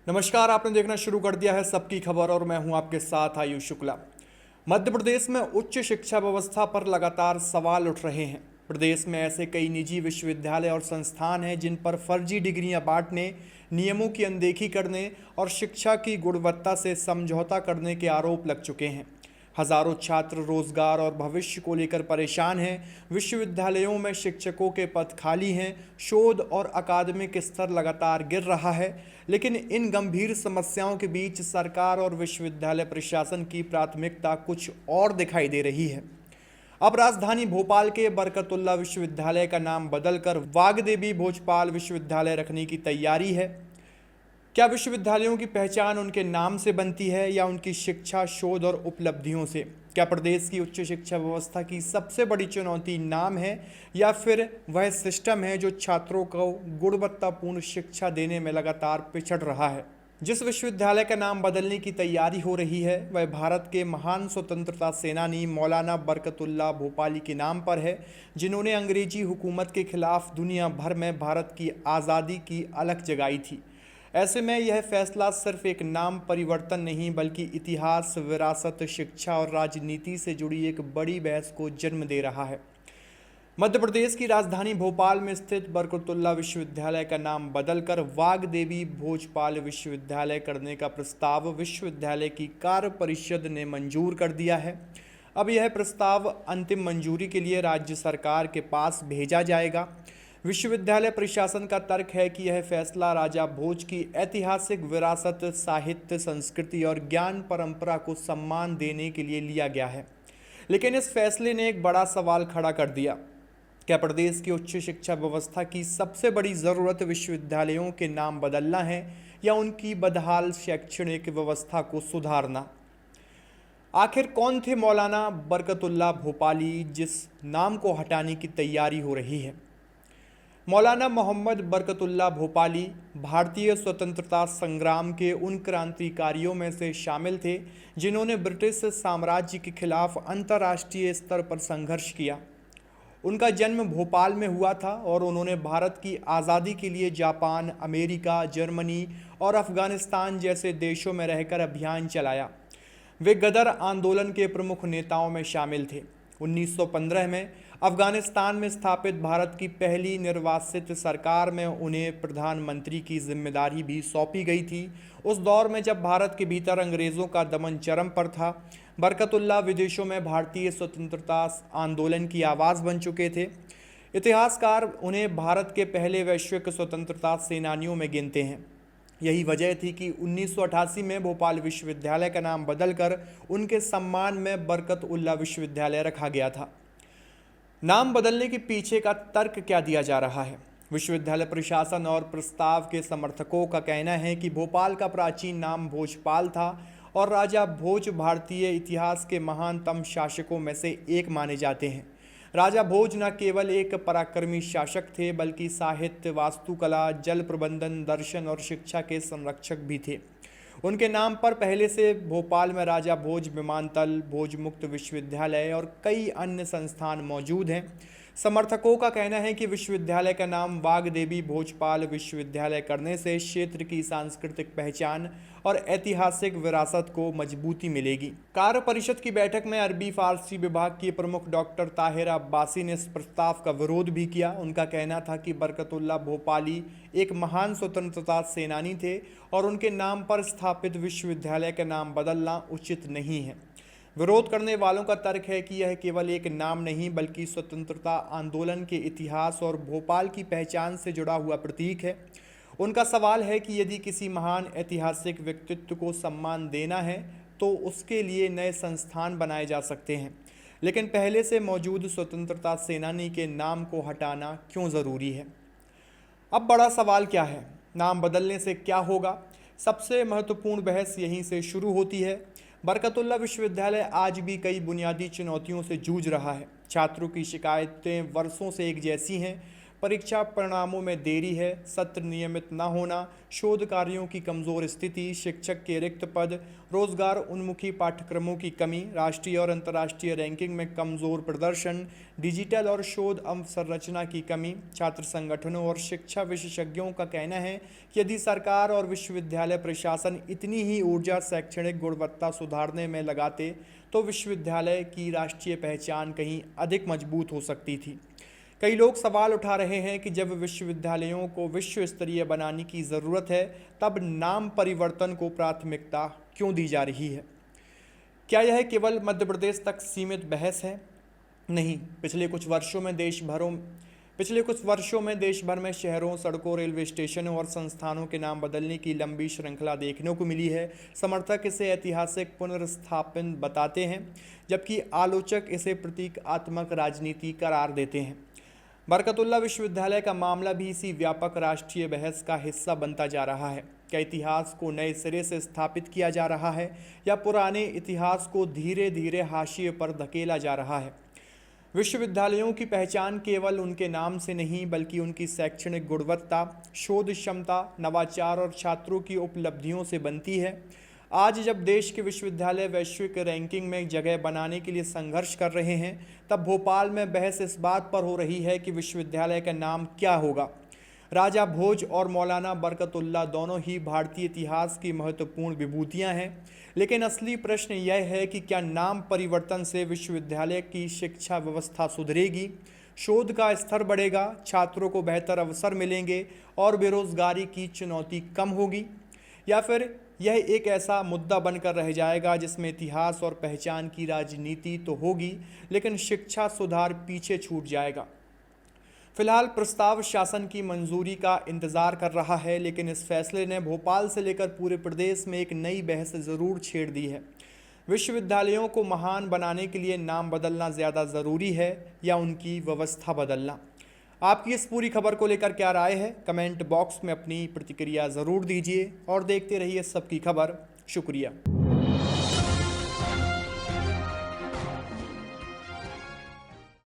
नमस्कार। आपने देखना शुरू कर दिया है सबकी खबर और मैं हूं आपके साथ आयुष शुक्ला। मध्य प्रदेश में उच्च शिक्षा व्यवस्था पर लगातार सवाल उठ रहे हैं। प्रदेश में ऐसे कई निजी विश्वविद्यालय और संस्थान हैं जिन पर फर्जी डिग्रियां बांटने, नियमों की अनदेखी करने और शिक्षा की गुणवत्ता से समझौता करने के आरोप लग चुके हैं। हजारों छात्र रोजगार और भविष्य को लेकर परेशान हैं। विश्वविद्यालयों में शिक्षकों के पद खाली हैं, शोध और अकादमिक स्तर लगातार गिर रहा है। लेकिन इन गंभीर समस्याओं के बीच सरकार और विश्वविद्यालय प्रशासन की प्राथमिकता कुछ और दिखाई दे रही है। अब राजधानी भोपाल के बरकतुल्ला विश्वविद्यालय का नाम बदलकर वाग्देवी भोजपाल विश्वविद्यालय रखने की तैयारी है। क्या विश्वविद्यालयों की पहचान उनके नाम से बनती है या उनकी शिक्षा, शोध और उपलब्धियों से? क्या प्रदेश की उच्च शिक्षा व्यवस्था की सबसे बड़ी चुनौती नाम है या फिर वह सिस्टम है जो छात्रों को गुणवत्तापूर्ण शिक्षा देने में लगातार पिछड़ रहा है? जिस विश्वविद्यालय का नाम बदलने की तैयारी हो रही है वह भारत के महान स्वतंत्रता सेनानी मौलाना बरकतुल्ला भोपाली के नाम पर है, जिन्होंने अंग्रेजी हुकूमत के खिलाफ दुनिया भर में भारत की आज़ादी की अलख जगाई थी। ऐसे में यह फैसला सिर्फ एक नाम परिवर्तन नहीं बल्कि इतिहास, विरासत, शिक्षा और राजनीति से जुड़ी एक बड़ी बहस को जन्म दे रहा है। मध्य प्रदेश की राजधानी भोपाल में स्थित बरकतुल्ला विश्वविद्यालय का नाम बदलकर वाग्देवी भोजपाल विश्वविद्यालय करने का प्रस्ताव विश्वविद्यालय की कार्य परिषद ने मंजूर कर दिया है। अब यह प्रस्ताव अंतिम मंजूरी के लिए राज्य सरकार के पास भेजा जाएगा। विश्वविद्यालय प्रशासन का तर्क है कि यह फैसला राजा भोज की ऐतिहासिक विरासत, साहित्य, संस्कृति और ज्ञान परंपरा को सम्मान देने के लिए लिया गया है। लेकिन इस फैसले ने एक बड़ा सवाल खड़ा कर दिया। क्या प्रदेश की उच्च शिक्षा व्यवस्था की सबसे बड़ी ज़रूरत विश्वविद्यालयों के नाम बदलना है या उनकी बदहाल शैक्षणिक व्यवस्था को सुधारना? आखिर कौन थे मौलाना बरकतुल्ला भोपाली जिस नाम को हटाने की तैयारी हो रही है? मौलाना मोहम्मद बरकतुल्ला भोपाली भारतीय स्वतंत्रता संग्राम के उन क्रांतिकारियों में से शामिल थे जिन्होंने ब्रिटिश साम्राज्य के खिलाफ अंतर्राष्ट्रीय स्तर पर संघर्ष किया। उनका जन्म भोपाल में हुआ था और उन्होंने भारत की आज़ादी के लिए जापान, अमेरिका, जर्मनी और अफ़गानिस्तान जैसे देशों में रहकर अभियान चलाया। वे गदर आंदोलन के प्रमुख नेताओं में शामिल थे। 1915 में अफ़गानिस्तान में स्थापित भारत की पहली निर्वासित सरकार में उन्हें प्रधानमंत्री की जिम्मेदारी भी सौंपी गई थी। उस दौर में जब भारत के भीतर अंग्रेज़ों का दमन चरम पर था, बरकतुल्ला विदेशों में भारतीय स्वतंत्रता आंदोलन की आवाज़ बन चुके थे। इतिहासकार उन्हें भारत के पहले वैश्विक स्वतंत्रता सेनानियों में गिनते हैं। यही वजह थी कि 1988 में भोपाल विश्वविद्यालय का नाम बदलकर उनके सम्मान में बरकतुल्ला विश्वविद्यालय रखा गया था। नाम बदलने के पीछे का तर्क क्या दिया जा रहा है? विश्वविद्यालय प्रशासन और प्रस्ताव के समर्थकों का कहना है कि भोपाल का प्राचीन नाम भोजपाल था और राजा भोज भारतीय इतिहास के महानतम शासकों में से एक माने जाते हैं। राजा भोज न केवल एक पराक्रमी शासक थे बल्कि साहित्य, वास्तुकला, जल प्रबंधन, दर्शन और शिक्षा के संरक्षक भी थे। उनके नाम पर पहले से भोपाल में राजा भोज विमानतल, भोज मुक्त विश्वविद्यालय और कई अन्य संस्थान मौजूद हैं। समर्थकों का कहना है कि विश्वविद्यालय का नाम वाग्देवी भोजपाल विश्वविद्यालय करने से क्षेत्र की सांस्कृतिक पहचान और ऐतिहासिक विरासत को मजबूती मिलेगी। कार्य परिषद की बैठक में अरबी फारसी विभाग की प्रमुख डॉक्टर ताहिरा अब्बासी ने इस प्रस्ताव का विरोध भी किया। उनका कहना था कि बरकतुल्ला भोपाली एक महान स्वतंत्रता सेनानी थे और उनके नाम पर स्थापित विश्वविद्यालय का नाम बदलना उचित नहीं है। विरोध करने वालों का तर्क है कि यह केवल एक नाम नहीं बल्कि स्वतंत्रता आंदोलन के इतिहास और भोपाल की पहचान से जुड़ा हुआ प्रतीक है। उनका सवाल है कि यदि किसी महान ऐतिहासिक व्यक्तित्व को सम्मान देना है तो उसके लिए नए संस्थान बनाए जा सकते हैं, लेकिन पहले से मौजूद स्वतंत्रता सेनानी के नाम को हटाना क्यों ज़रूरी है? अब बड़ा सवाल क्या है? नाम बदलने से क्या होगा? सबसे महत्वपूर्ण बहस यहीं से शुरू होती है। बरकतुल्ला विश्वविद्यालय आज भी कई बुनियादी चुनौतियों से जूझ रहा है। छात्रों की शिकायतें वर्षों से एक जैसी हैं। परीक्षा परिणामों में देरी है, सत्र नियमित न होना, शोध कार्यों की कमजोर स्थिति, शिक्षक के रिक्त पद, रोजगार उन्मुखी पाठ्यक्रमों की कमी, राष्ट्रीय और अंतर्राष्ट्रीय रैंकिंग में कमजोर प्रदर्शन, डिजिटल और शोध अवसंरचना की कमी। छात्र संगठनों और शिक्षा विशेषज्ञों का कहना है कि यदि सरकार और विश्वविद्यालय प्रशासन इतनी ही ऊर्जा शैक्षणिक गुणवत्ता सुधारने में लगाते तो विश्वविद्यालय की राष्ट्रीय पहचान कहीं अधिक मजबूत हो सकती थी। कई लोग सवाल उठा रहे हैं कि जब विश्वविद्यालयों को विश्व स्तरीय बनाने की ज़रूरत है, तब नाम परिवर्तन को प्राथमिकता क्यों दी जा रही है? क्या यह केवल मध्य प्रदेश तक सीमित बहस है? नहीं, पिछले कुछ वर्षों में देश भर में शहरों, सड़कों, रेलवे स्टेशनों और संस्थानों के नाम बदलने की लंबी श्रृंखला देखने को मिली है। समर्थक इसे ऐतिहासिक पुनर्स्थापन बताते हैं, जबकि आलोचक इसे प्रतीकात्मक राजनीति करार देते हैं। बरकतुल्लाह विश्वविद्यालय का मामला भी इसी व्यापक राष्ट्रीय बहस का हिस्सा बनता जा रहा है। क्या इतिहास को नए सिरे से स्थापित किया जा रहा है या पुराने इतिहास को धीरे धीरे हाशिए पर धकेला जा रहा है? विश्वविद्यालयों की पहचान केवल उनके नाम से नहीं, बल्कि उनकी शैक्षणिक गुणवत्ता, शोध क्षमता, नवाचार और छात्रों की उपलब्धियों से बनती है। आज जब देश के विश्वविद्यालय वैश्विक रैंकिंग में जगह बनाने के लिए संघर्ष कर रहे हैं, तब भोपाल में बहस इस बात पर हो रही है कि विश्वविद्यालय का नाम क्या होगा। राजा भोज और मौलाना बरकतुल्लाह दोनों ही भारतीय इतिहास की महत्वपूर्ण विभूतियां हैं, लेकिन असली प्रश्न यह है कि क्या नाम परिवर्तन से विश्वविद्यालय की शिक्षा व्यवस्था सुधरेगी, शोध का स्तर बढ़ेगा, छात्रों को बेहतर अवसर मिलेंगे और बेरोजगारी की चुनौती कम होगी, या फिर यह एक ऐसा मुद्दा बनकर रह जाएगा जिसमें इतिहास और पहचान की राजनीति तो होगी, लेकिन शिक्षा सुधार पीछे छूट जाएगा। फिलहाल प्रस्ताव शासन की मंजूरी का इंतजार कर रहा है, लेकिन इस फैसले ने भोपाल से लेकर पूरे प्रदेश में एक नई बहस जरूर छेड़ दी है। विश्वविद्यालयों को महान बनाने के लिए नाम बदलना ज़्यादा ज़रूरी है या उनकी व्यवस्था बदलना? आपकी इस पूरी खबर को लेकर क्या राय है? कमेंट बॉक्स में अपनी प्रतिक्रिया ज़रूर दीजिए और देखते रहिए सबकी खबर। शुक्रिया।